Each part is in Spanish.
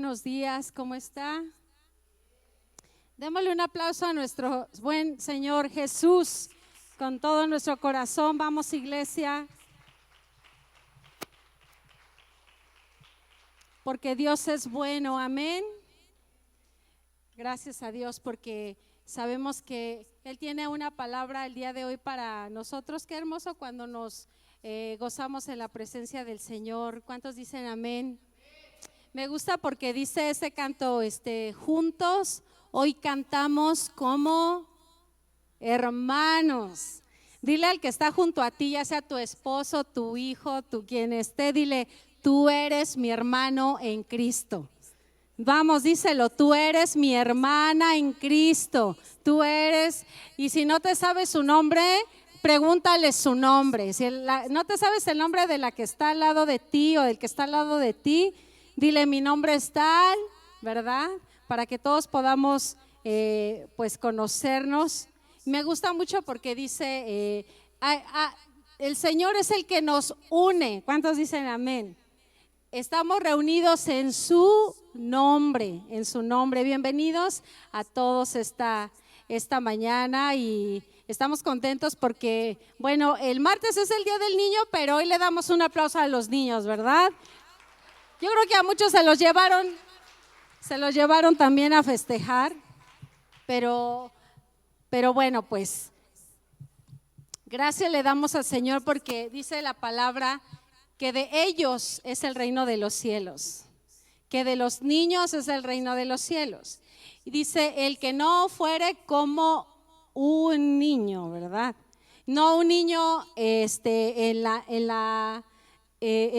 buenos días, ¿cómo está? Démosle un aplauso a nuestro buen Señor Jesús con todo nuestro corazón. Vamos, iglesia, porque Dios es bueno, amén. Gracias a Dios porque sabemos que Él tiene una palabra el día de hoy para nosotros. Qué hermoso cuando nos gozamos en la presencia del Señor. ¿Cuántos dicen amén? Me gusta porque dice ese canto, juntos hoy cantamos como hermanos. Dile al que está junto a ti, ya sea tu esposo, tu hijo, tu quien esté, dile, tú eres mi hermano en Cristo. Vamos, díselo, tú eres mi hermana en Cristo. Tú eres, y si no te sabes su nombre, pregúntale su nombre. Si no te sabes el nombre de la que está al lado de ti o del que está al lado de ti, dile, mi nombre es tal, ¿verdad? Para que todos podamos pues conocernos. Me gusta mucho porque dice, el Señor es el que nos une. ¿Cuántos dicen amén? Estamos reunidos en su nombre, en su nombre. Bienvenidos a todos esta mañana y estamos contentos porque, bueno, el martes es el Día del Niño, pero hoy le damos un aplauso a los niños, ¿verdad? Yo creo que a muchos se los llevaron también a festejar, pero bueno, pues gracias le damos al Señor porque dice la palabra que de ellos es el reino de los cielos, que de los niños es el reino de los cielos. Y dice, el que no fuere como un niño, ¿verdad? No un niño en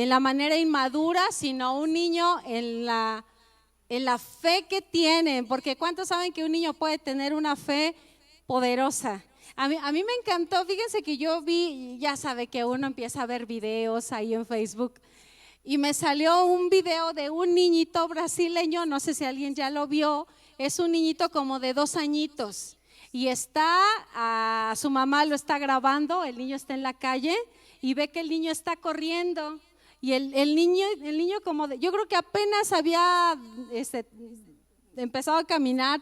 la manera inmadura, sino un niño en la fe que tienen, porque ¿cuántos saben que un niño puede tener una fe poderosa? A mí me encantó, fíjense que yo vi, ya sabe que uno empieza a ver videos ahí en Facebook y me salió un video de un niñito brasileño, no sé si alguien ya lo vio, es un niñito como de 2 añitos y su mamá lo está grabando, el niño está en la calle y ve que el niño está corriendo y el niño como yo creo que apenas había empezado a caminar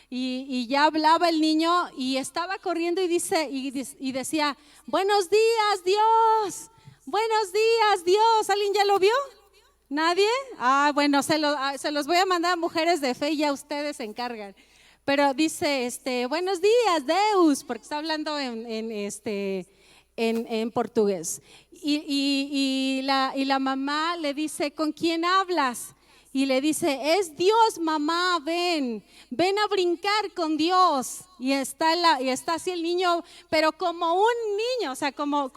y ya hablaba el niño y estaba corriendo y decía, buenos días Dios, buenos días Dios. ¿Alguien ya lo vio? ¿Nadie? Bueno, se los voy a mandar a Mujeres de Fe y ya ustedes se encargan. Pero dice, buenos días Deus, porque está hablando en portugués. Y la mamá le dice, ¿con quién hablas? Y le dice, es Dios, mamá, ven a brincar con Dios. Y está así el niño, pero como un niño, o sea, como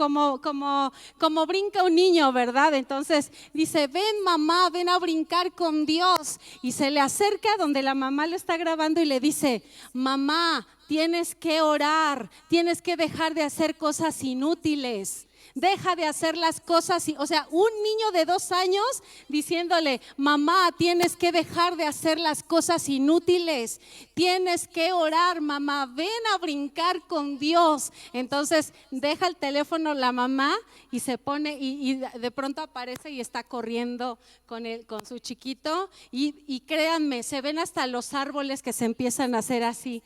brinca un niño, ¿verdad? Entonces dice, ven mamá, ven a brincar con Dios. Y se le acerca donde la mamá lo está grabando y le dice, mamá, tienes que orar, tienes que dejar de hacer cosas inútiles. Deja de hacer las cosas, o sea, un niño de 2 años diciéndole, mamá, tienes que dejar de hacer las cosas inútiles, tienes que orar, mamá, ven a brincar con Dios. Entonces deja el teléfono la mamá y se pone y de pronto aparece y está corriendo con su chiquito y créanme, se ven hasta los árboles que se empiezan a hacer así,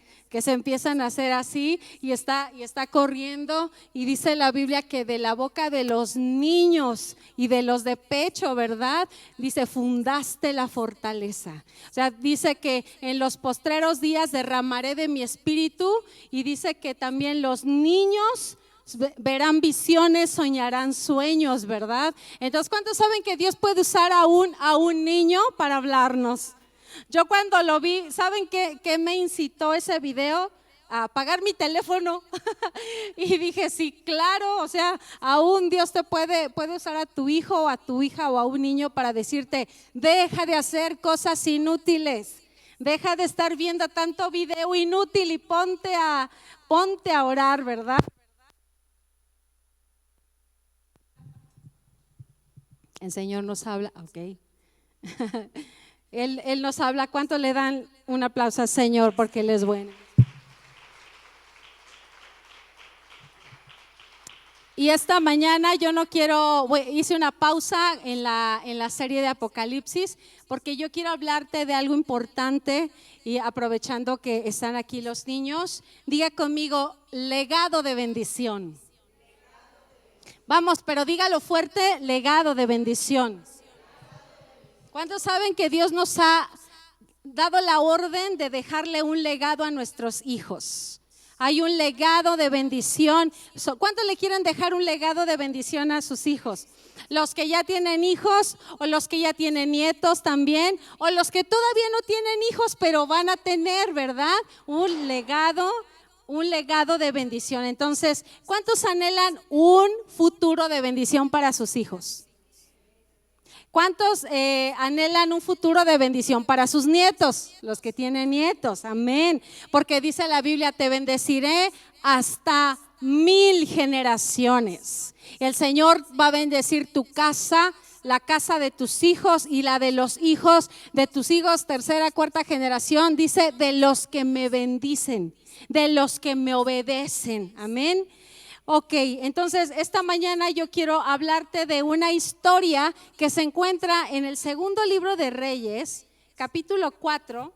y está corriendo y dice la Biblia que de la boca de los niños y de los de pecho, ¿verdad? Dice, fundaste la fortaleza. O sea, dice que en los postreros días derramaré de mi espíritu y dice que también los niños verán visiones, soñarán sueños, ¿verdad? Entonces, ¿cuántos saben que Dios puede usar a un niño para hablarnos? Yo cuando lo vi, ¿saben qué me incitó ese video? A apagar mi teléfono y dije, sí, claro, o sea, aún Dios te puede usar a tu hijo o a tu hija o a un niño para decirte, deja de hacer cosas inútiles, deja de estar viendo tanto video inútil y ponte a orar, ¿verdad? El Señor nos habla, ok. Él nos habla. ¿Cuánto le dan un aplauso al Señor porque Él es bueno? Y esta mañana yo no quiero, hice una pausa en la serie de Apocalipsis porque yo quiero hablarte de algo importante y aprovechando que están aquí los niños, diga conmigo, legado de bendición. Vamos, pero dígalo fuerte, legado de bendición. ¿Cuántos saben que Dios nos ha dado la orden de dejarle un legado a nuestros hijos? Hay un legado de bendición. ¿Cuántos le quieren dejar un legado de bendición a sus hijos? Los que ya tienen hijos o los que ya tienen nietos también, o los que todavía no tienen hijos pero van a tener, ¿verdad? Un legado de bendición. Entonces, ¿cuántos anhelan un futuro de bendición para sus hijos? ¿Cuántos anhelan un futuro de bendición para sus nietos? Los que tienen nietos, amén. Porque dice la Biblia, te bendeciré hasta 1000 generaciones. El Señor va a bendecir tu casa, la casa de tus hijos y la de los hijos de tus hijos, tercera, cuarta generación. Dice, de los que me bendicen, de los que me obedecen, amén. Ok, entonces esta mañana yo quiero hablarte de una historia que se encuentra en el segundo libro de Reyes, capítulo 4,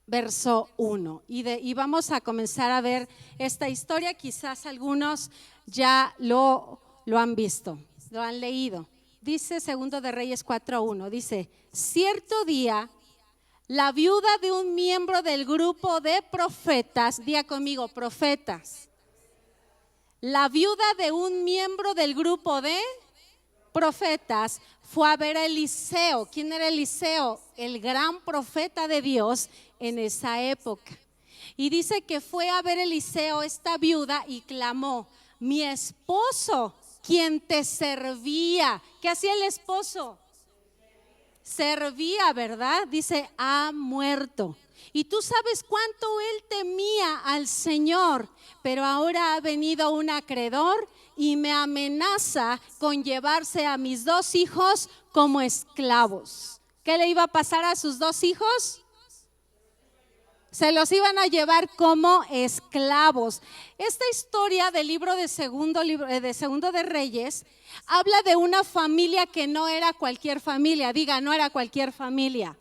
verso 1. Y vamos a comenzar a ver esta historia. Quizás algunos ya lo han visto, lo han leído. Dice segundo de Reyes 4:1, dice, cierto día la viuda de un miembro del grupo de profetas, diga conmigo, profetas. La viuda de un miembro del grupo de profetas fue a ver a Eliseo. ¿Quién era Eliseo? El gran profeta de Dios en esa época. Y dice que fue a ver a Eliseo, esta viuda, y clamó, mi esposo, quien te servía. ¿Qué hacía el esposo? Servía, ¿verdad? Dice, ha muerto. Y tú sabes cuánto él temía al Señor, pero ahora ha venido un acreedor y me amenaza con llevarse a mis 2 hijos como esclavos. ¿Qué le iba a pasar a sus 2 hijos? Se los iban a llevar como esclavos. Esta historia del libro de segundo de Reyes habla de una familia que no era cualquier familia. Diga, no era cualquier familia.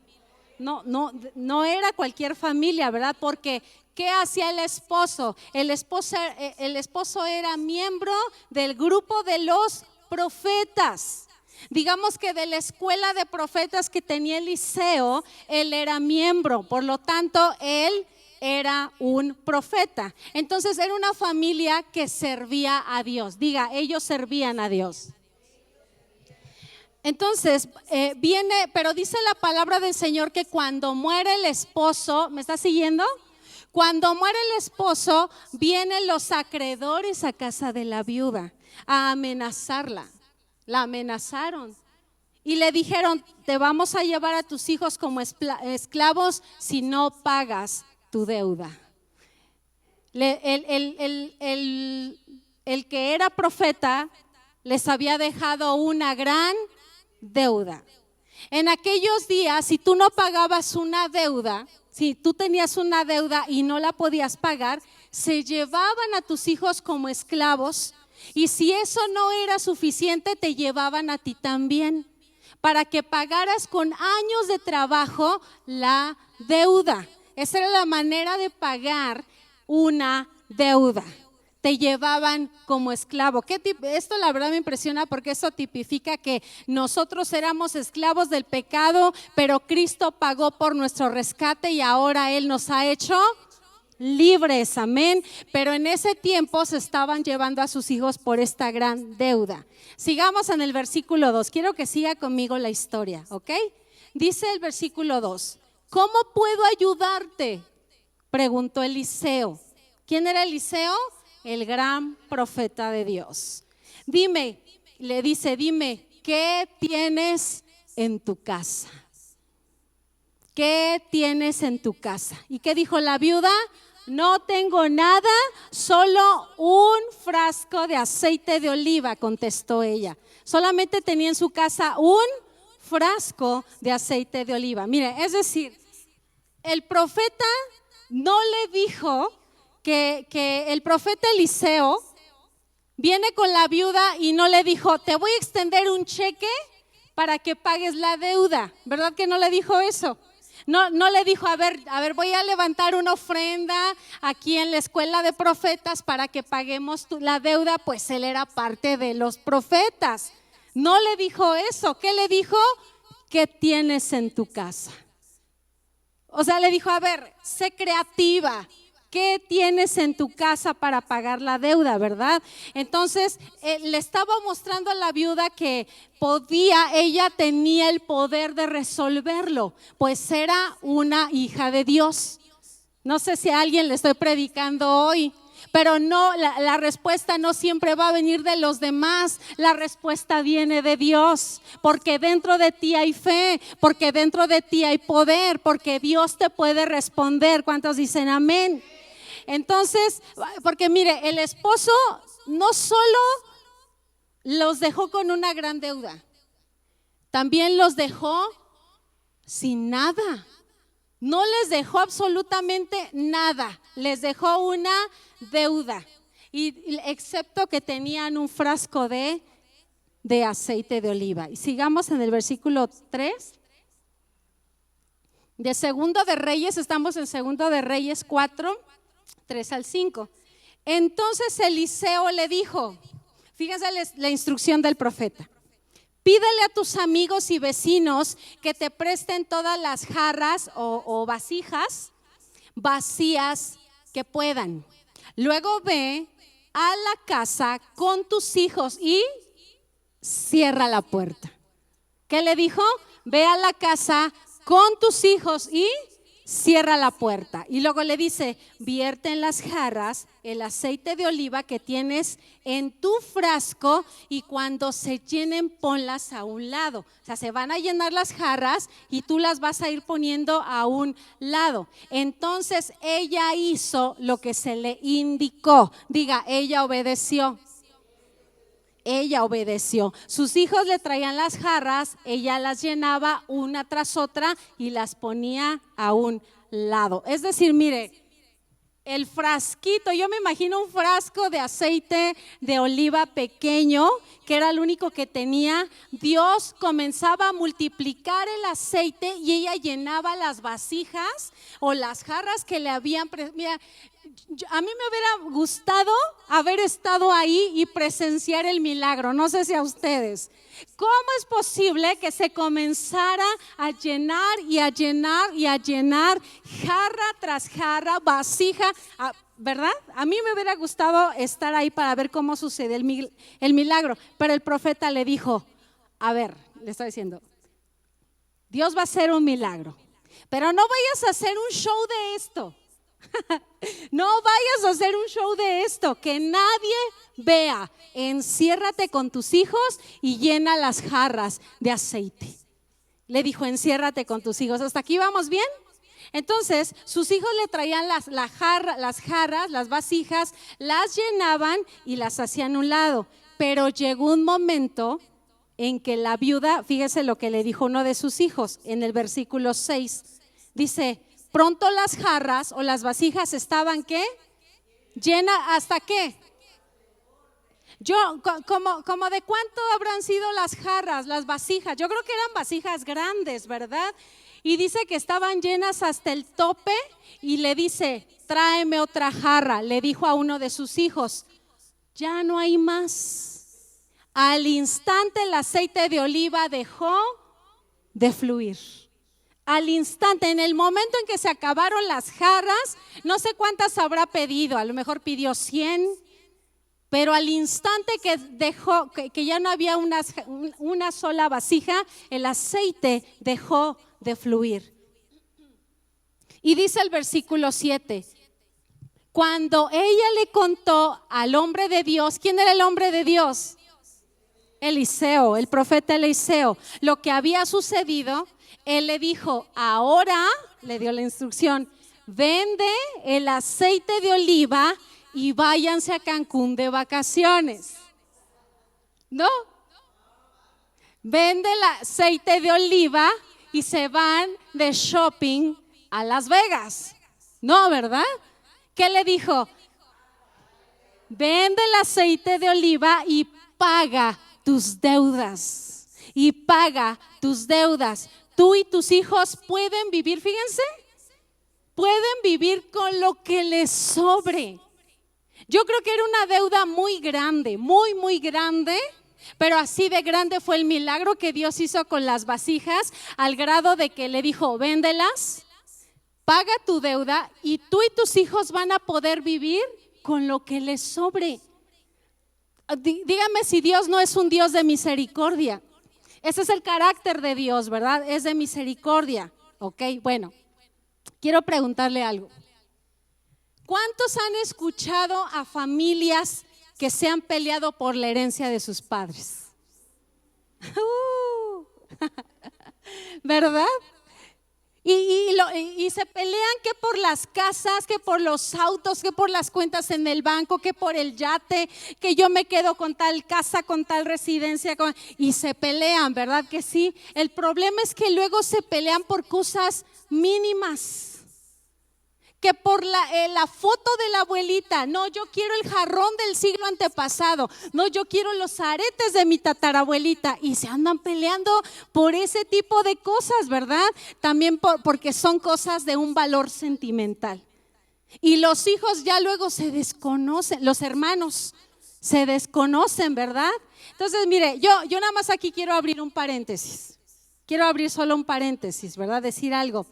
No era cualquier familia, ¿verdad? Porque ¿qué hacía el esposo? El esposo era miembro del grupo de los profetas. Digamos que de la escuela de profetas que tenía Eliseo, él era miembro, por lo tanto, él era un profeta. Entonces era una familia que servía a Dios. Diga, ellos servían a Dios. Entonces pero dice la palabra del Señor que cuando muere el esposo, ¿me está siguiendo? Cuando muere el esposo, vienen los acreedores a casa de la viuda a amenazarla. La amenazaron y le dijeron, te vamos a llevar a tus hijos como esclavos si no pagas tu deuda. El que era profeta les había dejado una gran deuda. En aquellos días, si tú no pagabas una deuda, si tú tenías una deuda y no la podías pagar, se llevaban a tus hijos como esclavos, y si eso no era suficiente, te llevaban a ti también para que pagaras con años de trabajo la deuda. Esa era la manera de pagar una deuda. Te llevaban como esclavo. Esto la verdad me impresiona porque eso tipifica que nosotros éramos esclavos del pecado, pero Cristo pagó por nuestro rescate y ahora Él nos ha hecho libres, amén. Pero en ese tiempo se estaban llevando a sus hijos por esta gran deuda. Sigamos en el versículo 2. Quiero que siga conmigo la historia, ¿ok? Dice el versículo 2. ¿Cómo puedo ayudarte?, preguntó Eliseo. ¿Quién era Eliseo? El gran profeta de Dios. Dime, le dice, dime, ¿qué tienes en tu casa? ¿Qué tienes en tu casa? ¿Y qué dijo la viuda? No tengo nada, solo un frasco de aceite de oliva, contestó ella. Solamente tenía en su casa un frasco de aceite de oliva. Mire, es decir, el profeta no le dijo que el profeta Eliseo Viene con la viuda y no le dijo, te voy a extender un cheque para que pagues la deuda. ¿Verdad que no le dijo eso? No le dijo, a ver, voy a levantar una ofrenda aquí en la escuela de profetas para que paguemos la deuda, pues él era parte de los profetas. No le dijo eso. ¿Qué le dijo? ¿Qué tienes en tu casa? O sea, le dijo, a ver, sé creativa. ¿Qué tienes en tu casa para pagar la deuda, verdad? Entonces, le estaba mostrando a la viuda que ella tenía el poder de resolverlo, pues era una hija de Dios. No sé si a alguien le estoy predicando hoy, pero no, la respuesta no siempre va a venir de los demás, la respuesta viene de Dios, porque dentro de ti hay fe, porque dentro de ti hay poder, porque Dios te puede responder. ¿Cuántos dicen amén? Entonces, porque mire, el esposo no solo los dejó con una gran deuda, también los dejó sin nada. No les dejó absolutamente nada, les dejó una deuda, y excepto que tenían un frasco de aceite de oliva. Y sigamos en el versículo 3 de Segundo de Reyes. Estamos en Segundo de Reyes 4, 3 al 5. Entonces Eliseo le dijo, fíjense la instrucción del profeta: pídele a tus amigos y vecinos que te presten todas las jarras o vasijas vacías que puedan. Luego ve a la casa con tus hijos y cierra la puerta. ¿Qué le dijo? Ve a la casa con tus hijos y cierra la puerta. Y luego le dice, vierte en las jarras el aceite de oliva que tienes en tu frasco, y cuando se llenen ponlas a un lado. O sea, se van a llenar las jarras y tú las vas a ir poniendo a un lado. Entonces ella hizo lo que se le indicó. Diga, ella obedeció. Ella obedeció. Sus hijos le traían las jarras, ella las llenaba una tras otra y las ponía a un lado. Es decir, mire, el frasquito, yo me imagino un frasco de aceite de oliva pequeño, que era el único que tenía. Dios comenzaba a multiplicar el aceite y ella llenaba las vasijas o las jarras que le habían. Mira, a mí me hubiera gustado haber estado ahí y presenciar el milagro. No sé si a ustedes. ¿Cómo es posible que se comenzara a llenar y a llenar y a llenar jarra tras jarra, vasija? ¿Verdad? A mí me hubiera gustado estar ahí para ver cómo sucede el milagro. Pero el profeta le dijo, a ver, le está diciendo, Dios va a hacer un milagro, pero no vayas a hacer un show de esto. No vayas a hacer un show de esto, que nadie vea. Enciérrate con tus hijos y llena las jarras de aceite. Le dijo, enciérrate con tus hijos. ¿Hasta aquí vamos bien? Entonces sus hijos le traían las jarras, las vasijas, las llenaban y las hacían a un lado. Pero llegó un momento en que la viuda, fíjese lo que le dijo uno de sus hijos en el versículo 6, dice, pronto las jarras o las vasijas estaban, ¿qué? Llena, ¿hasta qué? Como de cuánto habrán sido las jarras, las vasijas. Yo creo que eran vasijas grandes, ¿verdad? Y dice que estaban llenas hasta el tope, y le dice, tráeme otra jarra. Le dijo a uno de sus hijos, ya no hay más. Al instante el aceite de oliva dejó de fluir. Al instante, en el momento en que se acabaron las jarras, no sé cuántas habrá pedido, a lo mejor pidió 100, pero al instante que dejó, que ya no había una sola vasija, el aceite dejó de fluir. Y dice el versículo 7, cuando ella le contó al hombre de Dios, ¿quién era el hombre de Dios? Eliseo, el profeta Eliseo, lo que había sucedido. Él le dijo, ahora, le dio la instrucción, vende el aceite de oliva y váyanse a Cancún de vacaciones. ¿No? Vende el aceite de oliva y se van de shopping a Las Vegas. No, ¿verdad? ¿Qué le dijo? vende el aceite de oliva y paga tus deudas. Y paga tus deudas. Tú y tus hijos pueden vivir, fíjense, pueden vivir con lo que les sobre. Yo creo que era una deuda muy grande, muy, muy grande. Pero así de grande fue el milagro que Dios hizo con las vasijas, al grado de que le dijo, véndelas, paga tu deuda y tú y tus hijos van a poder vivir con lo que les sobre. Dígame si Dios no es un Dios de misericordia. Ese es el carácter de Dios, ¿verdad? Es de misericordia. Ok, bueno, quiero preguntarle algo. ¿Cuántos han escuchado a familias que se han peleado por la herencia de sus padres? ¿Verdad? Y se pelean que por las casas, que por los autos, que por las cuentas en el banco, que por el yate, que yo me quedo con tal casa, con tal residencia, y se pelean, ¿verdad que sí? El problema es que luego se pelean por cosas mínimas. Que por la foto de la abuelita, no, yo quiero el jarrón del siglo antepasado, no, yo quiero los aretes de mi tatarabuelita, y se andan peleando por ese tipo de cosas, ¿verdad? También porque son cosas de un valor sentimental. Y los hijos ya luego se desconocen, los hermanos se desconocen, ¿verdad? Entonces, mire, yo nada más aquí quiero abrir un paréntesis, quiero abrir solo un paréntesis, ¿verdad? Decir algo.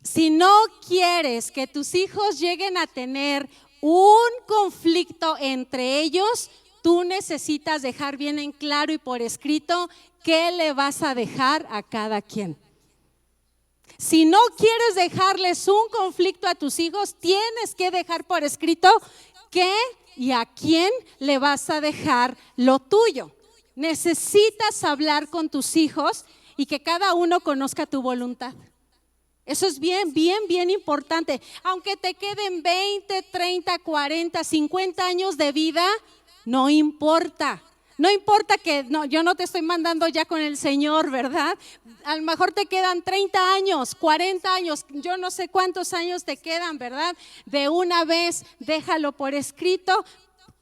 Si no quieres que tus hijos lleguen a tener un conflicto entre ellos, tú necesitas dejar bien en claro y por escrito qué le vas a dejar a cada quien. Si no quieres dejarles un conflicto a tus hijos, tienes que dejar por escrito qué y a quién le vas a dejar lo tuyo. Necesitas hablar con tus hijos y que cada uno conozca tu voluntad. Eso es bien importante. Aunque te queden 20, 30, 40, 50 años de vida, no importa. No importa que yo no te estoy mandando ya con el Señor, ¿verdad? A lo mejor te quedan 30 años, 40 años, yo no sé cuántos años te quedan, ¿verdad? De una vez, déjalo por escrito.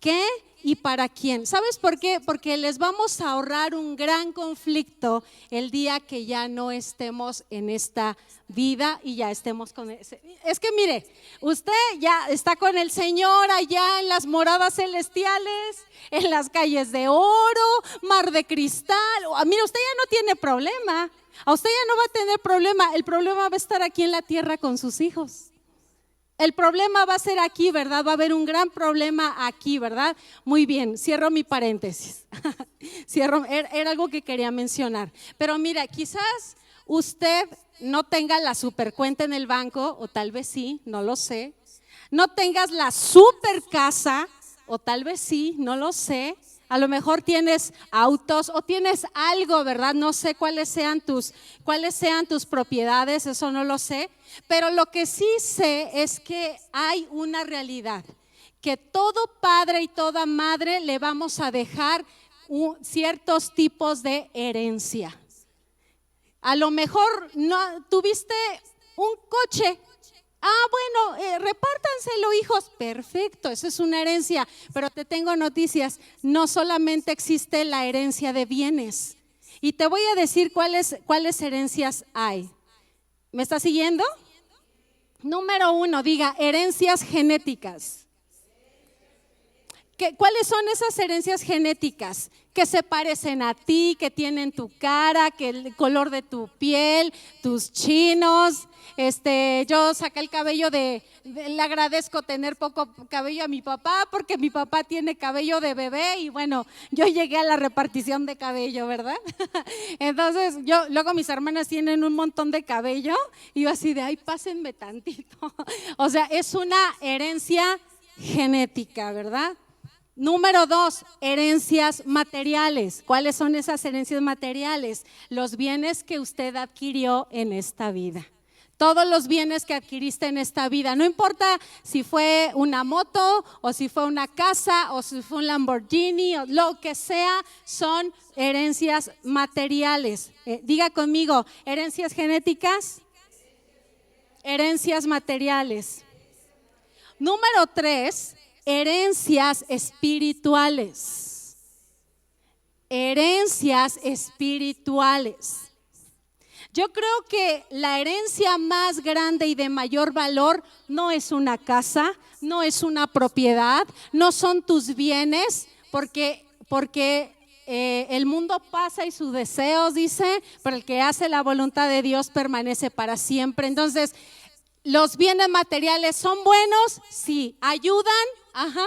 ¿Qué y para quién? ¿Sabes por qué? Porque les vamos a ahorrar un gran conflicto el día que ya no estemos en esta vida y ya estemos con ese. Es que mire, usted ya está con el Señor allá en las moradas celestiales, en las calles de oro, mar de cristal. Mire, usted ya no tiene problema. A usted ya no va a tener problema. El problema va a estar aquí en la tierra con sus hijos. El problema va a ser aquí, ¿verdad? Va a haber un gran problema aquí, ¿verdad? Muy bien, cierro mi paréntesis. Era algo que quería mencionar. Pero mira, quizás usted no tenga la supercuenta en el banco, o tal vez sí, no lo sé. No tengas la super casa, o tal vez sí, no lo sé. A lo mejor tienes autos o tienes algo, ¿verdad? No sé cuáles sean tus propiedades, eso no lo sé. Pero lo que sí sé es que hay una realidad, que todo padre y toda madre le vamos a dejar ciertos tipos de herencia. A lo mejor no tuviste un coche. Bueno, repártanselo, hijos. Perfecto, eso es una herencia. Pero te tengo noticias, no solamente existe la herencia de bienes. Y te voy a decir cuáles herencias hay. ¿Me está siguiendo? Número 1, diga, herencias genéticas. ¿Cuáles son esas herencias genéticas? Que se parecen a ti, que tienen tu cara, que el color de tu piel, tus chinos. Yo saqué el cabello le agradezco tener poco cabello a mi papá, porque mi papá tiene cabello de bebé y bueno, yo llegué a la repartición de cabello, ¿verdad? Entonces, luego mis hermanas tienen un montón de cabello y yo así de, ay, pásenme tantito. O sea, es una herencia genética, ¿verdad? Número 2, herencias materiales. ¿Cuáles son esas herencias materiales? Los bienes que usted adquirió en esta vida. Todos los bienes que adquiriste en esta vida, no importa si fue una moto o si fue una casa o si fue un Lamborghini o lo que sea, son herencias materiales. Diga conmigo, herencias genéticas, herencias materiales. Número 3, herencias espirituales. Herencias espirituales. Yo creo que la herencia más grande y de mayor valor no es una casa, no es una propiedad, no son tus bienes, porque el mundo pasa y sus deseos, dice, pero el que hace la voluntad de Dios permanece para siempre. Entonces, ¿los bienes materiales son buenos? Sí. ¿Ayudan? Ajá.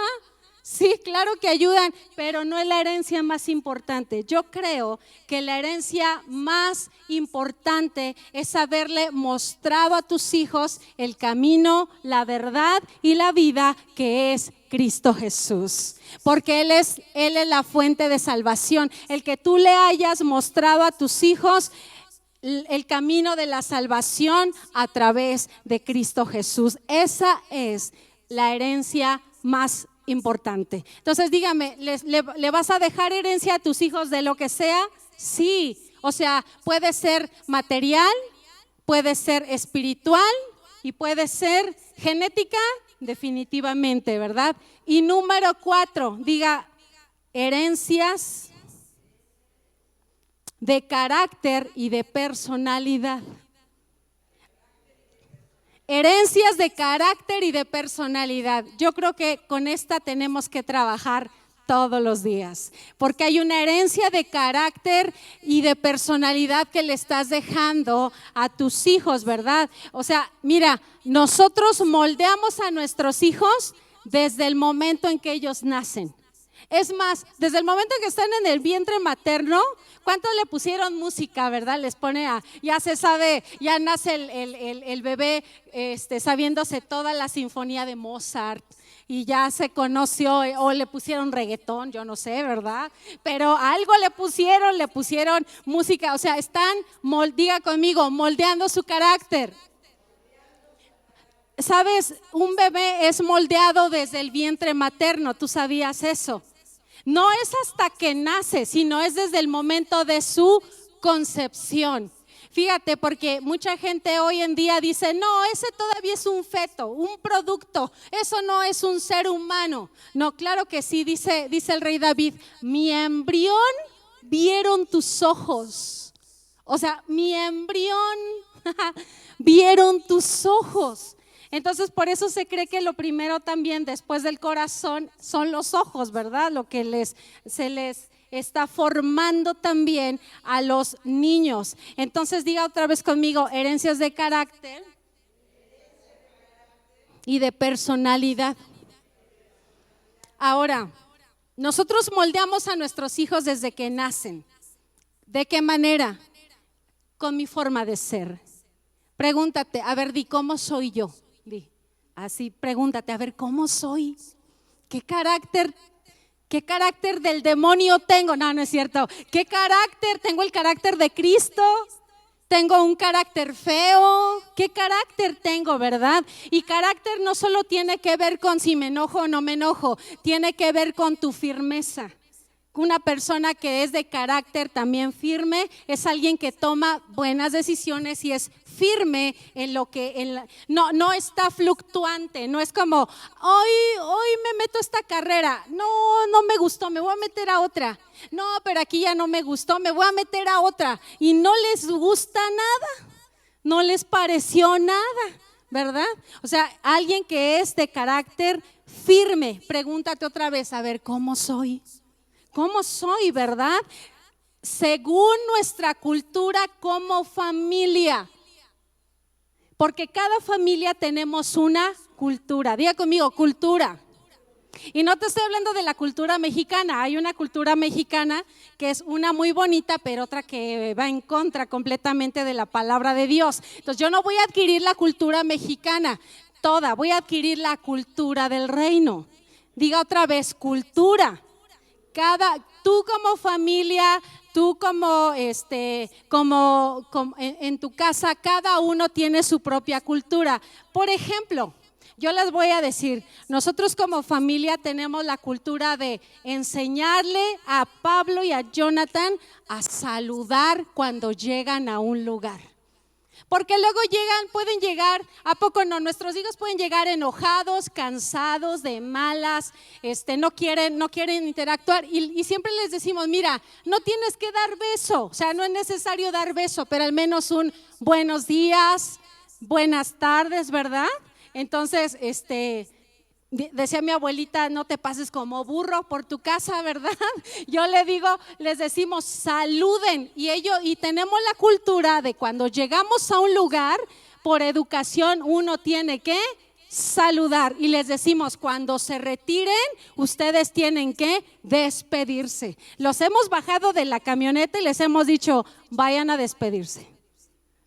Sí, claro que ayudan, pero no es la herencia más importante. Yo creo que la herencia más importante es haberle mostrado a tus hijos el camino, la verdad y la vida que es Cristo Jesús. Porque Él es la fuente de salvación. El que tú le hayas mostrado a tus hijos el camino de la salvación a través de Cristo Jesús. Esa es la herencia más importante. Entonces dígame, ¿le vas a dejar herencia a tus hijos de lo que sea? Sí, o sea, puede ser material, puede ser espiritual y puede ser genética, definitivamente, ¿verdad? Y número 4, diga, herencias de carácter y de personalidad. Herencias de carácter y de personalidad. Yo creo que con esta tenemos que trabajar todos los días, porque hay una herencia de carácter y de personalidad que le estás dejando a tus hijos, ¿verdad? O sea, mira, nosotros moldeamos a nuestros hijos desde el momento en que ellos nacen. Es más, desde el momento en que están en el vientre materno, ¿cuánto le pusieron música, verdad? Les pone ya se sabe, ya nace el bebé sabiéndose toda la sinfonía de Mozart y ya se conoció, o le pusieron reggaetón, yo no sé, ¿verdad? Pero algo le pusieron música, o sea, están, diga conmigo, moldeando su carácter. ¿Sabes? Un bebé es moldeado desde el vientre materno, ¿tú sabías eso? No es hasta que nace, sino es desde el momento de su concepción. Fíjate, porque mucha gente hoy en día dice, no, ese todavía es un feto, un producto, eso no es un ser humano. No, claro que sí, dice el rey David, mi embrión vieron tus ojos. O sea, mi embrión vieron tus ojos. Entonces, por eso se cree que lo primero también después del corazón son los ojos, ¿verdad? Lo que se les está formando también a los niños. Entonces, diga otra vez conmigo, herencias de carácter y de personalidad. Ahora, nosotros moldeamos a nuestros hijos desde que nacen. ¿De qué manera? Con mi forma de ser. Pregúntate, a ver, di, ¿cómo soy yo? Así, pregúntate, a ver, ¿cómo soy? ¿Qué carácter del demonio tengo? No, no es cierto. ¿Qué carácter? ¿Tengo el carácter de Cristo? ¿Tengo un carácter feo? ¿Qué carácter tengo, verdad? Y carácter no solo tiene que ver con si me enojo o no me enojo, tiene que ver con tu firmeza. Una persona que es de carácter también firme es alguien que toma buenas decisiones y es firme en lo que no está fluctuante, no es como hoy me meto a esta carrera, no me gustó, me voy a meter a otra, no, pero aquí ya no me gustó, me voy a meter a otra, y no les gusta nada, no les pareció nada, ¿verdad? O sea, alguien que es de carácter firme, pregúntate otra vez, a ver, ¿cómo soy? ¿Cómo soy, verdad? Según nuestra cultura como familia. Porque cada familia tenemos una cultura. Diga conmigo, cultura. Y no te estoy hablando de la cultura mexicana. Hay una cultura mexicana que es una muy bonita, pero otra que va en contra completamente de la palabra de Dios. Entonces yo no voy a adquirir la cultura mexicana toda, voy a adquirir la cultura del reino. Diga otra vez, cultura. Tú como familia, tú como en tu casa, cada uno tiene su propia cultura. Por ejemplo, yo les voy a decir, nosotros como familia tenemos la cultura de enseñarle a Pablo y a Jonathan a saludar cuando llegan a un lugar. Porque luego pueden llegar, ¿a poco no? Nuestros hijos pueden llegar enojados, cansados, de malas, no quieren interactuar y siempre les decimos, mira, no tienes que dar beso, o sea, no es necesario dar beso, pero al menos un buenos días, buenas tardes, ¿verdad? Entonces, decía mi abuelita, no te pases como burro por tu casa, ¿verdad? Yo les decimos saluden y tenemos la cultura de cuando llegamos a un lugar, por educación uno tiene que saludar y les decimos cuando se retiren ustedes tienen que despedirse. Los hemos bajado de la camioneta y les hemos dicho vayan a despedirse.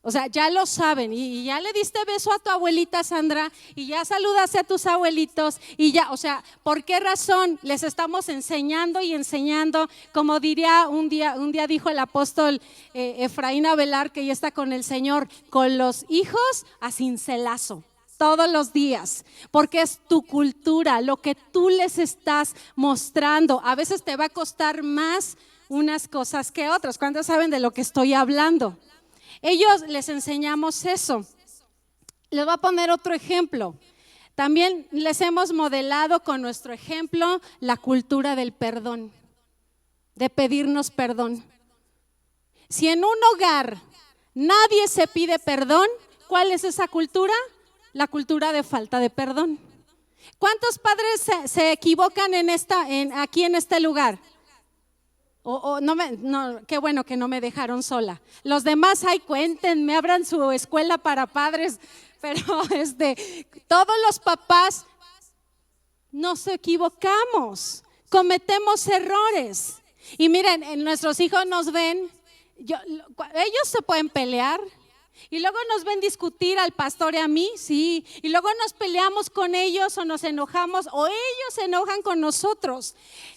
O sea, ya lo saben y ya le diste beso a tu abuelita Sandra y ya saludaste a tus abuelitos y ya, o sea, ¿por qué razón les estamos enseñando y enseñando? Como diría un día dijo el apóstol Efraín Avelar, que ya está con el Señor, con los hijos a cincelazo. Todos los días, porque es tu cultura, lo que tú les estás mostrando. A veces te va a costar más unas cosas que otras. ¿Cuántos saben de lo que estoy hablando? Ellos les enseñamos eso. Les voy a poner otro ejemplo. También les hemos modelado con nuestro ejemplo la cultura del perdón, de pedirnos perdón. Si en un hogar nadie se pide perdón, ¿cuál es esa cultura? La cultura de falta de perdón. ¿Cuántos padres se equivocan aquí en este lugar? Qué bueno que no me dejaron sola. Los demás, cuéntenme, abran su escuela para padres, pero todos los papás nos equivocamos, cometemos errores. Y miren, nuestros hijos nos ven, ellos se pueden pelear. Y luego nos ven discutir al pastor y a mí, sí. Y luego nos peleamos con ellos o nos enojamos o ellos se enojan con nosotros.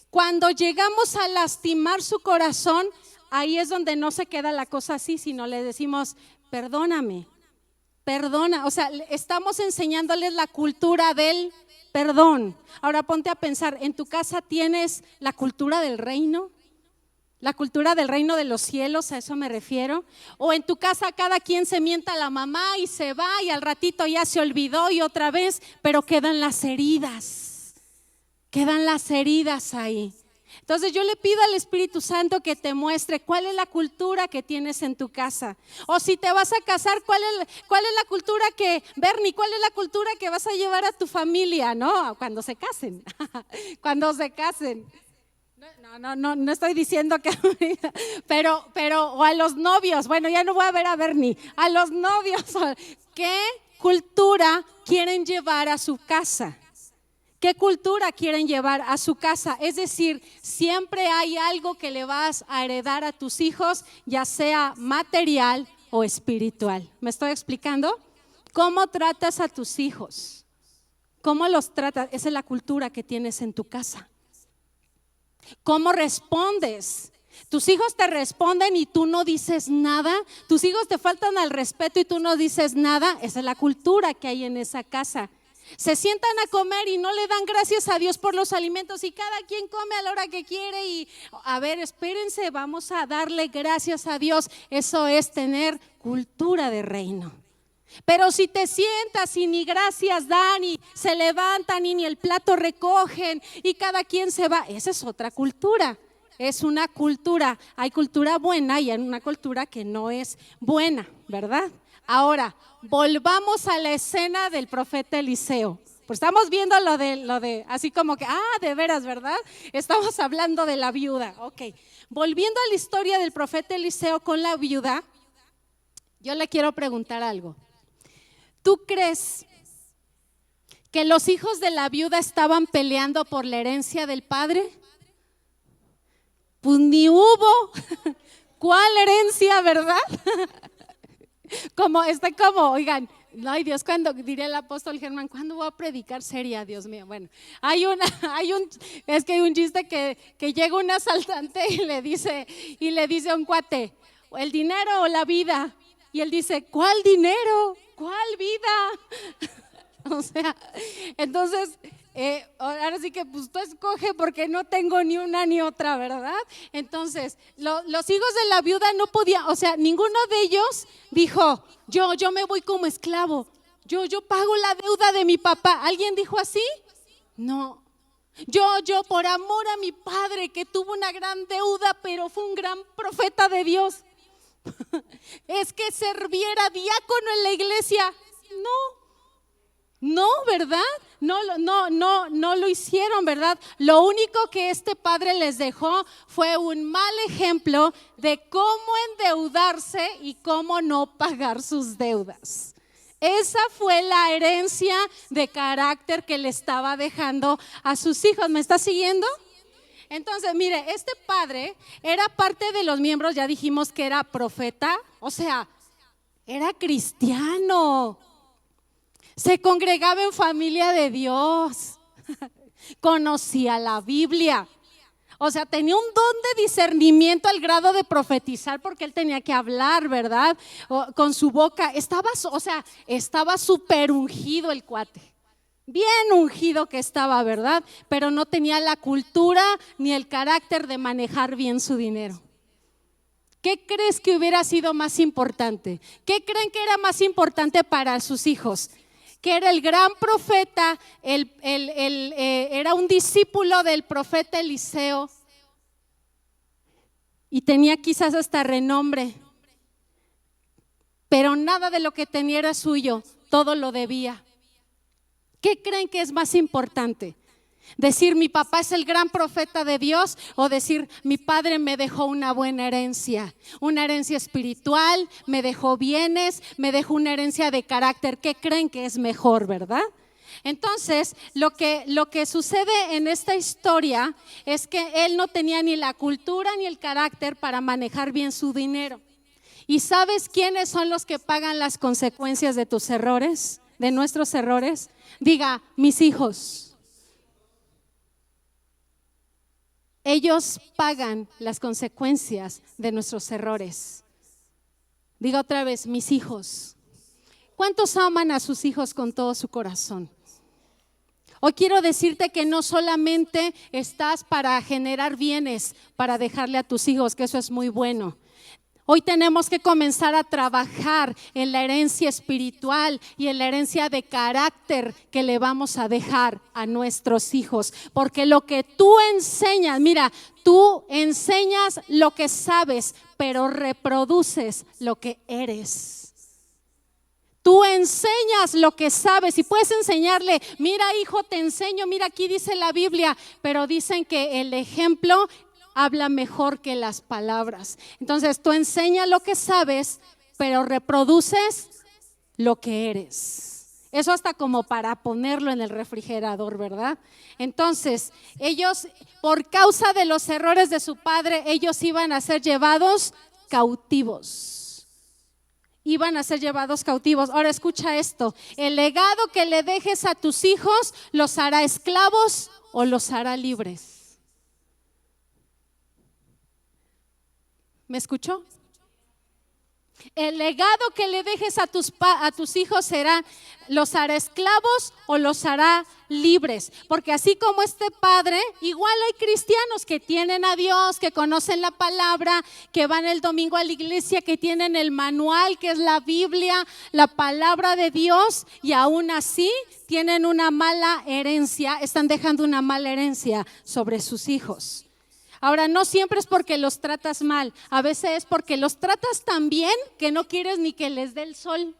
Cuando llegamos a lastimar su corazón, ahí es donde no se queda la cosa así, sino le decimos, perdóname, perdona. O sea, estamos enseñándoles la cultura del perdón. Ahora ponte a pensar, ¿en tu casa tienes la cultura del reino? La cultura del reino de los cielos, a eso me refiero. O en tu casa cada quien se mienta a la mamá y se va y al ratito ya se olvidó y otra vez, pero quedan las heridas ahí. Entonces yo le pido al Espíritu Santo que te muestre cuál es la cultura que tienes en tu casa. O si te vas a casar, cuál es la cultura Bernie, cuál es la cultura que vas a llevar a tu familia, ¿no? Cuando se casen, No estoy diciendo que, pero o a los novios, bueno, ya no voy a ver a Bernie, a los novios, ¿qué cultura quieren llevar a su casa? ¿Qué cultura quieren llevar a su casa? Es decir, siempre hay algo que le vas a heredar a tus hijos, ya sea material o espiritual. ¿Me estoy explicando? ¿Cómo tratas a tus hijos? ¿Cómo los tratas? Esa es la cultura que tienes en tu casa. ¿Cómo respondes? Tus hijos te responden y tú no dices nada. Tus hijos te faltan al respeto y tú no dices nada. Esa es la cultura que hay en esa casa. Se sientan a comer y no le dan gracias a Dios por los alimentos y cada quien come a la hora que quiere y a ver, espérense, vamos a darle gracias a Dios. Eso es tener cultura de reino. Pero si te sientas y ni gracias dan y se levantan y ni el plato recogen y cada quien se va, esa es otra cultura. Es una cultura, hay cultura buena y hay una cultura que no es buena, ¿verdad? Ahora, volvamos a la escena del profeta Eliseo. Pues estamos viendo lo de así como que, de veras, ¿verdad? Estamos hablando de la viuda, ok. Volviendo a la historia del profeta Eliseo con la viuda, yo le quiero preguntar algo. ¿Tú crees que los hijos de la viuda estaban peleando por la herencia del padre? Pues ni hubo. ¿Cuál herencia, verdad? Oigan, ay Dios, cuando diría el apóstol Germán, ¿cuándo voy a predicar seria, Dios mío? Bueno, hay un chiste que llega un asaltante y le dice a un cuate, ¿el dinero o la vida? Y él dice, ¿cuál dinero? ¿Cuál vida? O sea, entonces ahora sí que pues tú escoge porque no tengo ni una ni otra, ¿verdad? Entonces, los hijos de la viuda no podían, o sea, ninguno de ellos dijo, yo me voy como esclavo, yo pago la deuda de mi papá. ¿Alguien dijo así? No. Yo por amor a mi padre que tuvo una gran deuda, pero fue un gran profeta de Dios, es que serviera diácono en la iglesia. No, ¿verdad? No lo hicieron, ¿verdad? Lo único que este padre les dejó fue un mal ejemplo de cómo endeudarse y cómo no pagar sus deudas. Esa fue la herencia de carácter que le estaba dejando a sus hijos. ¿Me está siguiendo? Entonces, mire, este padre era parte de los miembros, ya dijimos que era profeta, o sea, era cristiano. Se congregaba en familia de Dios, conocía la Biblia, o sea, tenía un don de discernimiento al grado de profetizar porque él tenía que hablar, ¿verdad? Con su boca, estaba súper ungido el cuate, bien ungido que estaba, ¿verdad? Pero no tenía la cultura ni el carácter de manejar bien su dinero. ¿Qué crees que hubiera sido más importante? ¿Qué creen que era más importante para sus hijos? Que era el gran profeta, era un discípulo del profeta Eliseo y tenía quizás hasta renombre, pero nada de lo que tenía era suyo, todo lo debía. ¿Qué creen que es más importante? ¿Decir mi papá es el gran profeta de Dios o decir mi padre me dejó una buena herencia? Una herencia espiritual, me dejó bienes, me dejó una herencia de carácter. ¿Qué creen que es mejor, verdad? Entonces, lo que sucede en esta historia es que él no tenía ni la cultura ni el carácter para manejar bien su dinero. ¿Y sabes quiénes son los que pagan las consecuencias de tus errores, de nuestros errores? Diga, mis hijos. Ellos pagan las consecuencias de nuestros errores. Diga otra vez, mis hijos. ¿Cuántos aman a sus hijos con todo su corazón? Hoy quiero decirte que no solamente estás para generar bienes, para dejarle a tus hijos, que eso es muy bueno. Hoy tenemos que comenzar a trabajar en la herencia espiritual y en la herencia de carácter que le vamos a dejar a nuestros hijos. Porque lo que tú enseñas, mira, tú enseñas lo que sabes, pero reproduces lo que eres. Tú enseñas lo que sabes y puedes enseñarle, mira hijo, te enseño, mira aquí dice la Biblia, pero dicen que el ejemplo habla mejor que las palabras. Entonces tú enseñas lo que sabes, pero reproduces lo que eres. Eso hasta como para ponerlo en el refrigerador, ¿verdad? Entonces ellos, por causa de los errores de su padre, ellos iban a ser llevados cautivos. Iban a ser llevados cautivos. Ahora escucha esto, el legado que le dejes a tus hijos, ¿los hará esclavos o los hará libres? ¿Me escuchó? El legado que le dejes a tus hijos ¿los hará esclavos o los hará libres? Porque así como este padre, igual hay cristianos que tienen a Dios, que conocen la palabra, que van el domingo a la iglesia, que tienen el manual que es la Biblia, la palabra de Dios, y aún así tienen una mala herencia, están dejando una mala herencia sobre sus hijos. Ahora, no siempre es porque los tratas mal, a veces es porque los tratas tan bien que no quieres ni que les dé el sol.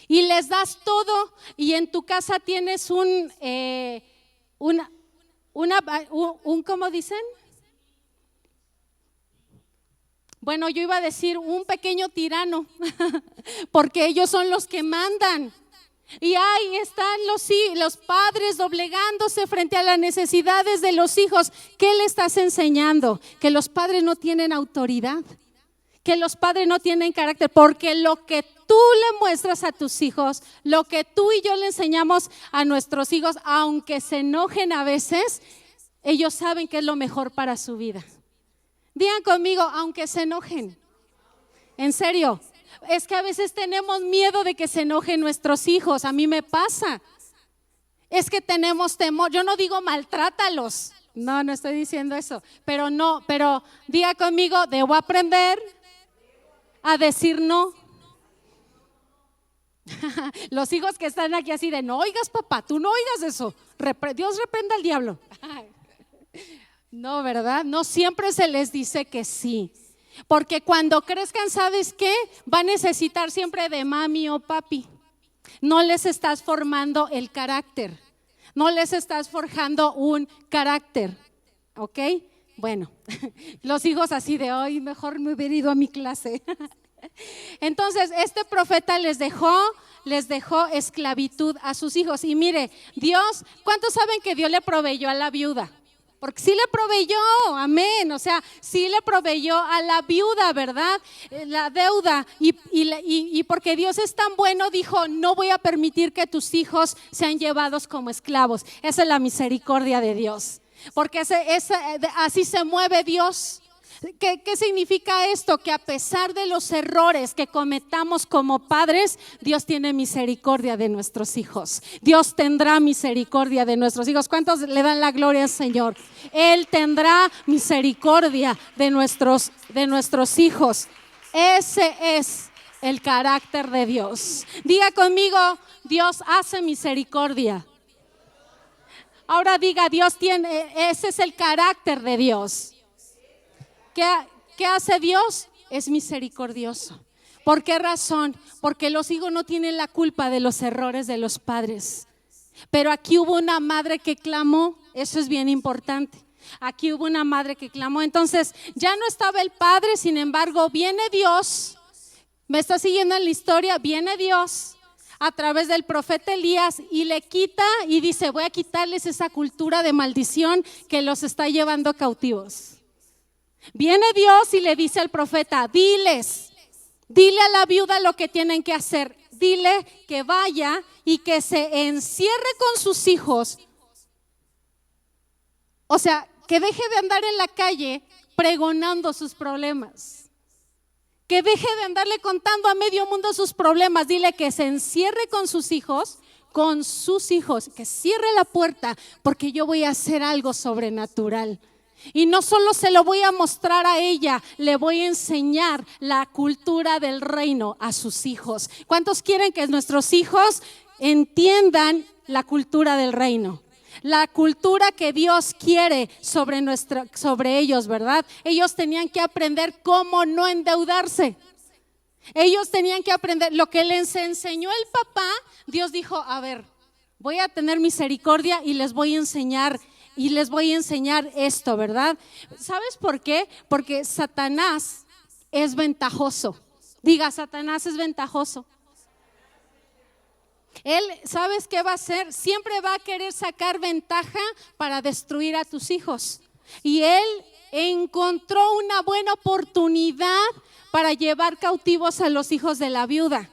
Y les das todo y en tu casa tienes ¿cómo dicen? Bueno, yo iba a decir un pequeño tirano, porque ellos son los que mandan. Y ahí están los padres doblegándose frente a las necesidades de los hijos. ¿Qué le estás enseñando? Que los padres no tienen autoridad, que los padres no tienen carácter, porque lo que tú le muestras a tus hijos, lo que tú y yo le enseñamos a nuestros hijos, aunque se enojen a veces, ellos saben que es lo mejor para su vida. Digan conmigo, aunque se enojen. En serio. Es que a veces tenemos miedo de que se enojen nuestros hijos, a mí me pasa. Es que tenemos temor. Yo no digo maltrátalos. No, no estoy diciendo eso. Pero diga conmigo, debo aprender a decir no. Los hijos que están aquí así de no oigas papá, tú no oigas eso. Dios reprenda al diablo. No, ¿verdad? No siempre se les dice que sí. Porque cuando crezcan, ¿sabes qué? Va a necesitar siempre de mami o papi. No les estás formando el carácter. No les estás forjando un carácter. ¿Ok? Bueno, los hijos así de hoy, mejor me hubiera ido a mi clase. Entonces, este profeta les dejó esclavitud a sus hijos. Y mire, Dios, ¿cuántos saben que Dios le proveyó a la viuda? Porque sí le proveyó, amén, o sea, sí le proveyó a la viuda, ¿verdad? La deuda, y porque Dios es tan bueno, dijo, no voy a permitir que tus hijos sean llevados como esclavos. Esa es la misericordia de Dios, porque así se mueve Dios. ¿Qué significa esto? Que a pesar de los errores que cometamos como padres, Dios tiene misericordia de nuestros hijos. Dios tendrá misericordia de nuestros hijos. ¿Cuántos le dan la gloria al Señor? Él tendrá misericordia de nuestros hijos. Ese es el carácter de Dios. Diga conmigo, Dios hace misericordia. Ahora diga, ese es el carácter de Dios. ¿Qué hace Dios? Es misericordioso. ¿Por qué razón? Porque los hijos no tienen la culpa de los errores de los padres. Pero aquí hubo una madre que clamó, eso es bien importante. Aquí hubo una madre que clamó, entonces ya no estaba el padre, sin embargo viene Dios, me está siguiendo en la historia, viene Dios a través del profeta Elías y le quita y dice, voy a quitarles esa cultura de maldición que los está llevando cautivos. Viene Dios y le dice al profeta, dile a la viuda lo que tienen que hacer, dile que vaya y que se encierre con sus hijos, o sea, que deje de andar en la calle pregonando sus problemas, que deje de andarle contando a medio mundo sus problemas, dile que se encierre con sus hijos, que cierre la puerta, porque yo voy a hacer algo sobrenatural. Y no solo se lo voy a mostrar a ella, le voy a enseñar la cultura del reino a sus hijos. ¿Cuántos quieren que nuestros hijos entiendan la cultura del reino? La cultura que Dios quiere sobre ellos, ¿verdad? Ellos tenían que aprender cómo no endeudarse. Ellos tenían que aprender lo que les enseñó el papá. Dios dijo, a ver, voy a tener misericordia y les voy a enseñar esto, ¿verdad? ¿Sabes por qué? Porque Satanás es ventajoso. Diga, Satanás es ventajoso. Él, ¿sabes qué va a hacer? Siempre va a querer sacar ventaja para destruir a tus hijos. Y él encontró una buena oportunidad para llevar cautivos a los hijos de la viuda.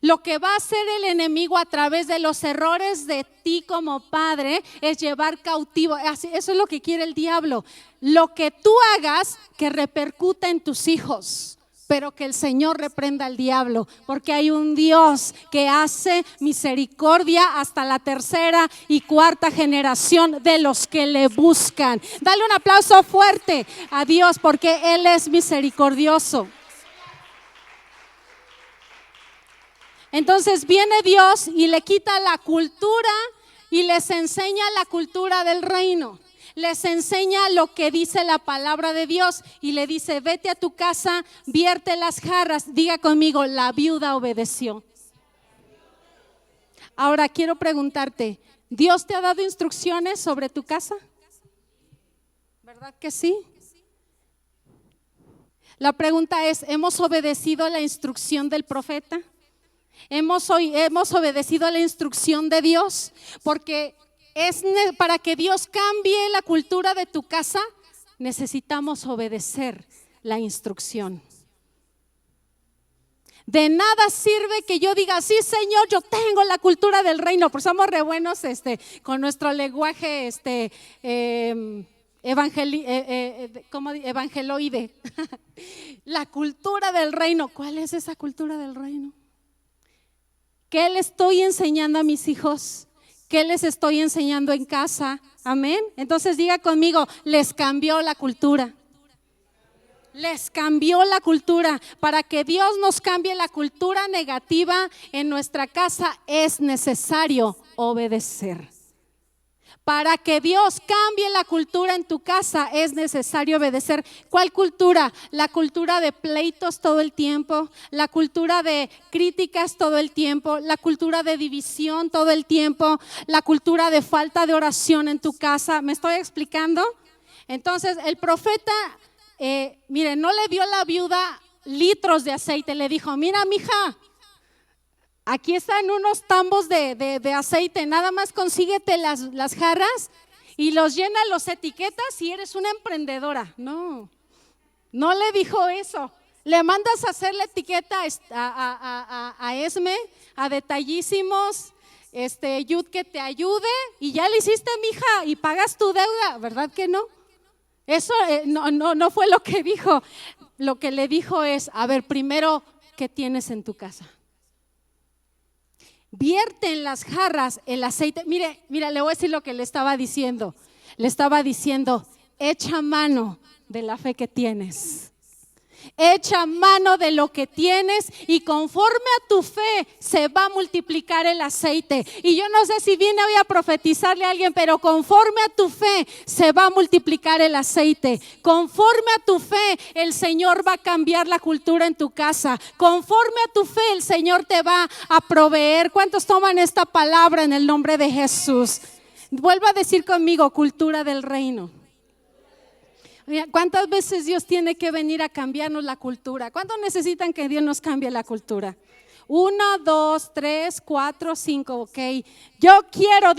Lo que va a hacer el enemigo a través de los errores de ti como padre es llevar cautivo. Eso es lo que quiere el diablo. Lo que tú hagas que repercuta en tus hijos, pero que el Señor reprenda al diablo, porque hay un Dios que hace misericordia hasta la tercera y cuarta generación de los que le buscan. Dale un aplauso fuerte a Dios porque Él es misericordioso. Entonces viene Dios y le quita la cultura y les enseña la cultura del reino. Les enseña lo que dice la palabra de Dios y le dice, vete a tu casa, vierte las jarras. Diga conmigo, la viuda obedeció. Ahora quiero preguntarte, ¿Dios te ha dado instrucciones sobre tu casa? ¿Verdad que sí? La pregunta es, ¿hemos obedecido la instrucción del profeta? ¿Hemos obedecido la instrucción de Dios? Porque para que Dios cambie la cultura de tu casa, necesitamos obedecer la instrucción. De nada sirve que yo diga, sí Señor, yo tengo la cultura del reino, porque somos re buenos con nuestro lenguaje evangeloide. La cultura del reino. ¿Cuál es esa cultura del reino? ¿Qué le estoy enseñando a mis hijos? ¿Qué les estoy enseñando en casa? Amén. Entonces diga conmigo, les cambió la cultura. Les cambió la cultura. Para que Dios nos cambie la cultura negativa en nuestra casa es necesario obedecer. Para que Dios cambie la cultura en tu casa es necesario obedecer. ¿Cuál cultura? La cultura de pleitos todo el tiempo, la cultura de críticas todo el tiempo, la cultura de división todo el tiempo, la cultura de falta de oración en tu casa. ¿Me estoy explicando? Entonces el profeta, mire, no le dio a la viuda litros de aceite, le dijo, mira mija, aquí están unos tambos de aceite, nada más consíguete las jarras y los llena, los etiquetas y eres una emprendedora. No le dijo eso. Le mandas a hacer la etiqueta a Esme, a Detallísimos, Yud que te ayude y ya le hiciste, mija, y pagas tu deuda, ¿verdad que no? Eso no fue lo que dijo. Lo que le dijo es, a ver, primero, ¿qué tienes en tu casa? Vierte en las jarras el aceite. Mire, le voy a decir lo que le estaba diciendo. Le estaba diciendo, echa mano de la fe que tienes. Echa mano de lo que tienes y conforme a tu fe se va a multiplicar el aceite. Y yo no sé si vine hoy a profetizarle a alguien, pero conforme a tu fe se va a multiplicar el aceite. Conforme a tu fe el Señor va a cambiar la cultura en tu casa. Conforme a tu fe el Señor te va a proveer. ¿Cuántos toman esta palabra en el nombre de Jesús? Vuelvo a decir conmigo, cultura del reino. ¿Cuántas veces Dios tiene que venir a cambiarnos la cultura? ¿Cuántos necesitan que Dios nos cambie la cultura? 1, 2, 3, 4, 5, ok. Yo quiero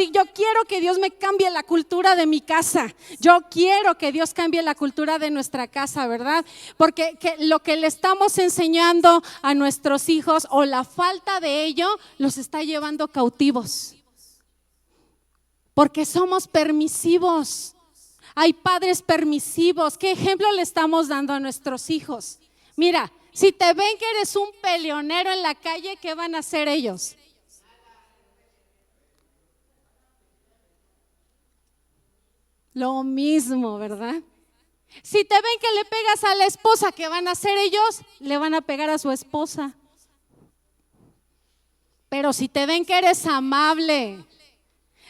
que Dios me cambie la cultura de mi casa. Yo quiero que Dios cambie la cultura de nuestra casa, ¿verdad? Porque lo que le estamos enseñando a nuestros hijos o la falta de ello los está llevando cautivos. Porque somos permisivos. Hay padres permisivos. ¿Qué ejemplo le estamos dando a nuestros hijos? Mira, si te ven que eres un peleonero en la calle, ¿qué van a hacer ellos? Lo mismo, ¿verdad? Si te ven que le pegas a la esposa, ¿qué van a hacer ellos? Le van a pegar a su esposa. Pero si te ven que eres amable,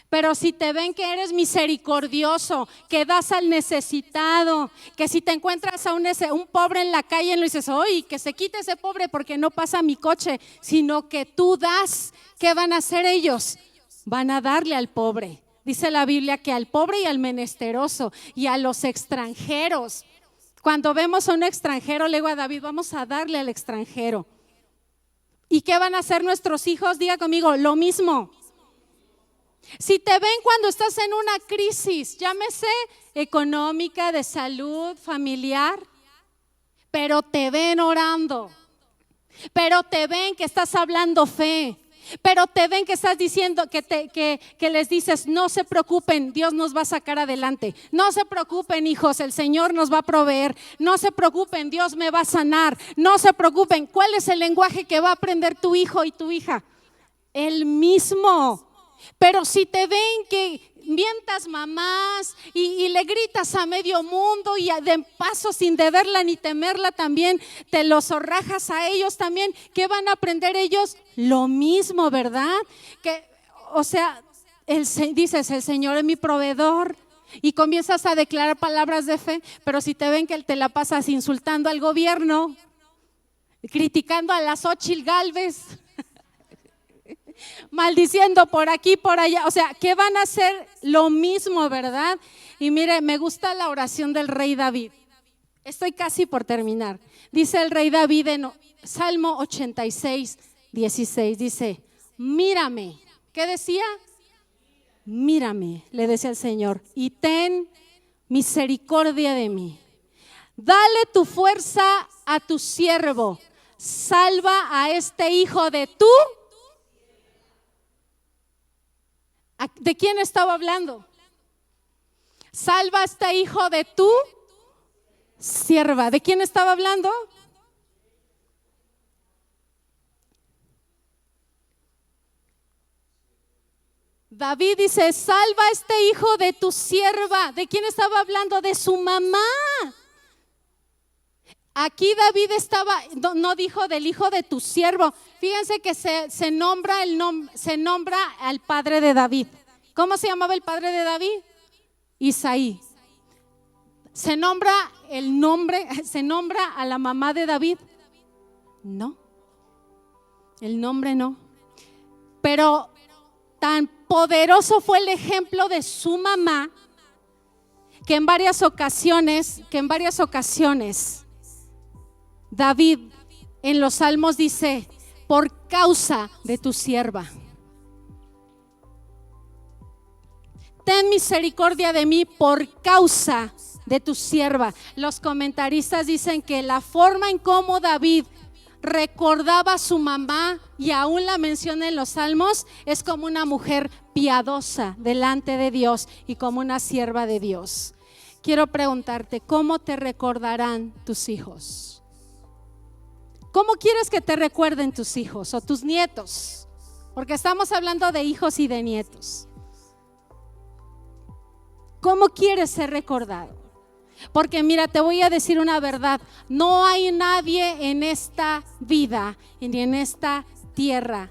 pero si te ven que eres misericordioso, que das al necesitado, que si te encuentras a un pobre en la calle, no dices, oye, que se quite ese pobre porque no pasa mi coche, sino que tú das. ¿Qué van a hacer ellos? Van a darle al pobre. Dice la Biblia que al pobre y al menesteroso y a los extranjeros. Cuando vemos a un extranjero, le digo a David, vamos a darle al extranjero. ¿Y qué van a hacer nuestros hijos? Diga conmigo, lo mismo. Si te ven cuando estás en una crisis, llámese económica, de salud, familiar, pero te ven orando, pero te ven que estás hablando fe, pero te ven que estás diciendo que les dices, no se preocupen, Dios nos va a sacar adelante. No se preocupen, hijos, el Señor nos va a proveer. No se preocupen, Dios me va a sanar. No se preocupen. ¿Cuál es el lenguaje que va a aprender tu hijo y tu hija? El mismo. Pero si te ven que mientas mamás y le gritas a medio mundo y de paso sin deberla ni temerla también te los zorrajas a ellos también, ¿qué van a aprender ellos? Lo mismo, ¿verdad? Dices, el Señor es mi proveedor y comienzas a declarar palabras de fe, pero si te ven que te la pasas insultando al gobierno, criticando a la Xóchitl Gálvez, maldiciendo por aquí, por allá, o sea, ¿qué van a hacer? Lo mismo, ¿verdad? Y mire, me gusta la oración del rey David. Estoy casi por terminar. Dice el rey David en Salmo 86, 16, dice, mírame. ¿Qué decía? Mírame, le decía el Señor, y ten misericordia de mí. Dale tu fuerza a tu siervo. Salva a este hijo de tu. ¿De quién estaba hablando? Salva a este hijo de tu sierva. ¿De quién estaba hablando? David dice, salva a este hijo de tu sierva. ¿De quién estaba hablando? De su mamá. Aquí David no dijo del hijo de tu siervo. Fíjense que se nombra al padre de David. ¿Cómo se llamaba el padre de David? Isaí. ¿Se nombra a la mamá de David? No, el nombre no. Pero tan poderoso fue el ejemplo de su mamá que en varias ocasiones David en los salmos dice, por causa de tu sierva, ten misericordia de mí por causa de tu sierva. Los comentaristas dicen que la forma en cómo David recordaba a su mamá y aún la menciona en los salmos es como una mujer piadosa delante de Dios y como una sierva de Dios. Quiero preguntarte, ¿cómo te recordarán tus hijos? ¿Cómo quieres que te recuerden tus hijos o tus nietos? Porque estamos hablando de hijos y de nietos. ¿Cómo quieres ser recordado? Porque mira, te voy a decir una verdad. No hay nadie en esta vida ni en esta tierra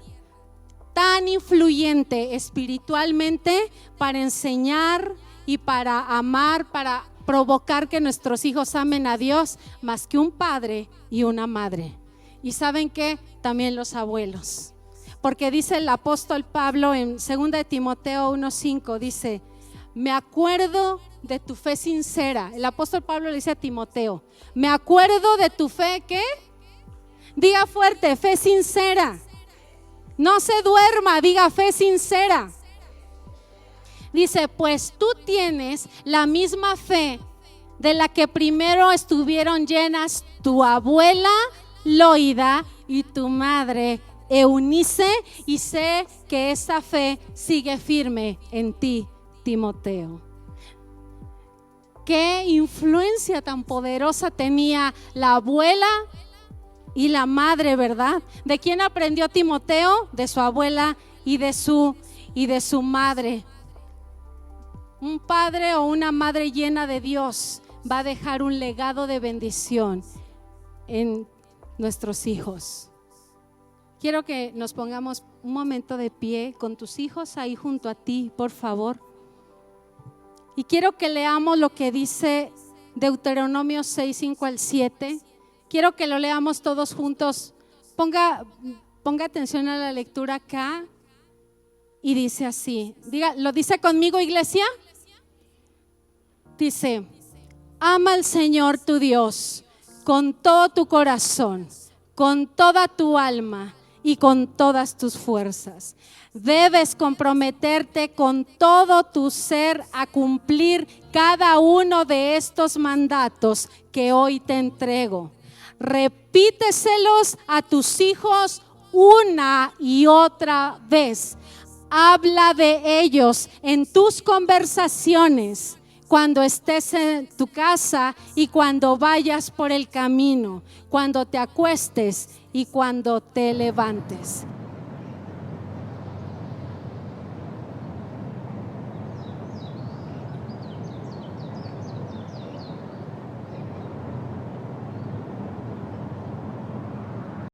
tan influyente espiritualmente para enseñar y para amar, para provocar que nuestros hijos amen a Dios, más que un padre y una madre. Y ¿saben qué? También los abuelos. Porque dice el apóstol Pablo en 2 de Timoteo 1:5, dice, me acuerdo de tu fe sincera. El apóstol Pablo le dice a Timoteo, me acuerdo de tu fe, ¿qué? Diga fuerte, fe sincera. No se duerma, diga fe sincera. Dice, pues tú tienes la misma fe de la que primero estuvieron llenas tu abuela Loida y tu madre Eunice, y sé que esa fe sigue firme en ti, Timoteo. Qué influencia tan poderosa tenía la abuela y la madre, ¿verdad? ¿De quién aprendió Timoteo? De su abuela y de su madre. Un padre o una madre llena de Dios va a dejar un legado de bendición en nuestros hijos. Quiero que nos pongamos un momento de pie con tus hijos ahí junto a ti, por favor. Y quiero que leamos lo que dice Deuteronomio 6:5-7. Quiero que lo leamos todos juntos. Ponga atención a la lectura acá. Y dice así. ¿Lo dice conmigo, iglesia? Dice, ama al Señor tu Dios con todo tu corazón, con toda tu alma y con todas tus fuerzas. Debes comprometerte con todo tu ser a cumplir cada uno de estos mandatos que hoy te entrego. Repíteselos a tus hijos una y otra vez. Habla de ellos en tus conversaciones, cuando estés en tu casa y cuando vayas por el camino, cuando te acuestes y cuando te levantes.